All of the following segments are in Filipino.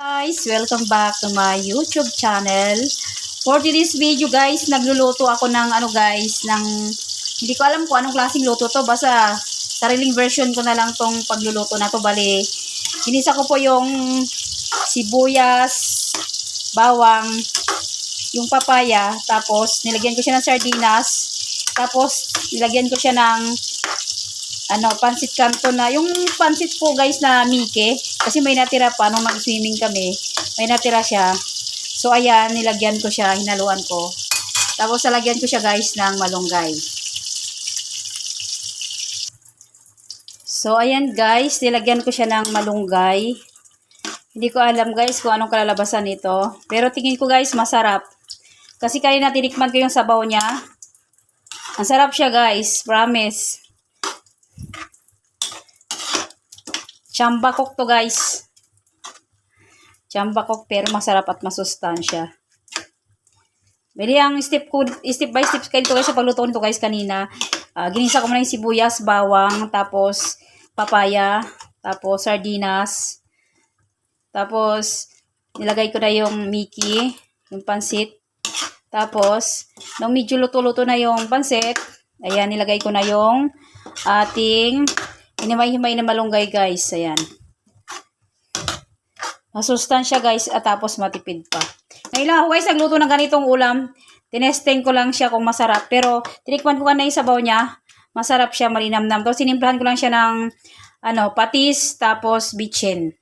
Guys, welcome back to my YouTube channel. For today's video guys, nagluluto ako ng hindi ko alam kung anong klaseng luto to. Basta sariling version ko na lang tong pagluluto na to. Bali, ginisa ko po yung sibuyas, bawang, yung papaya, tapos nilagyan ko siya ng sardinas, tapos nilagyan ko siya ng pansit canton na. Yung pansit po guys na mike. Kasi may natira pa nung mag-swimming kami. May natira siya. So ayan, nilagyan ko siya, hinaluan ko. Tapos nalagyan ko siya guys ng malunggay. So ayan guys, nilagyan ko siya ng malunggay. Hindi ko alam guys kung anong kalalabasan nito. Pero tingin ko guys, masarap. Kasi kanina tinikman ko yung sabaw niya. Ang sarap siya guys, promise. Chambakok to guys. Chambakok pero masarap at masustansya. Bali ang step by step kayo guys sa pagluto nito guys kanina. Ginisa ko muna yung sibuyas, bawang, tapos papaya, tapos sardinas. Tapos nilagay ko na yung miki, yung pansit. Tapos nung medyo luto-luto na yung pansit, ayan nilagay ko na yung ating hinimay-himay na malunggay guys. Ayan. Masustansya guys at tapos matipid pa. Ngayon ako guys nagluto ng ganitong ulam. Tinesting ko lang siya kung masarap. Pero tinikman ko na yung sabaw niya. Masarap siya, malinamnam. Tapos sinimplahan ko lang siya ng patis tapos bitchin.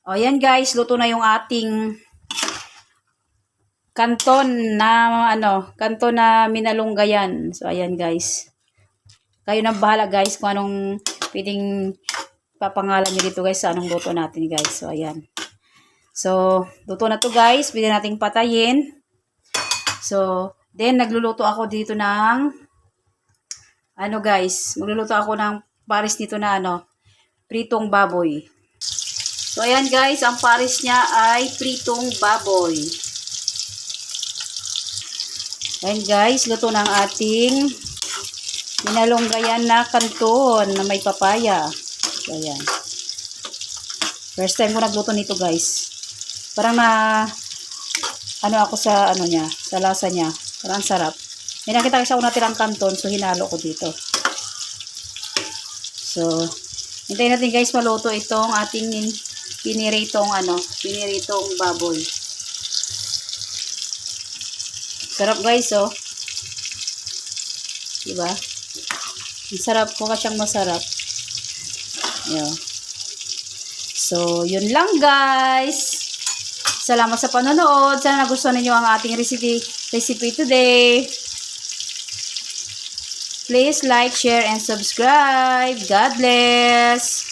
O yan guys, luto na yung ating kanton na minalunggayan. So ayan guys. Kayo nang bahala guys kung anong pwedeng papangalan nyo dito guys sa anong luto natin guys. So ayan. So luto na to guys. Pwede nating patayin. So then nagluluto ako dito ng guys. Magluluto ako ng pares nito na pritong baboy. So ayan guys. Ang pares niya ay pritong baboy. Ayan guys. Luto ng ating minalunggayan na kanton na may papaya. So, ayan. First time ko nagluto nito guys. Parang ako sa sa lasa niya. Parang sarap. May nakita kasi ako natirang kanton, so hinalo ko dito. So, hintayin natin guys maluto itong ating piniritong baboy. Sarap guys, oh. Diba? Masarap po kasyang masarap. Ayan. So, yun lang guys. Salamat sa panonood. Sana nagustuhan niyo ang ating recipe today. Please like, share, and subscribe. God bless.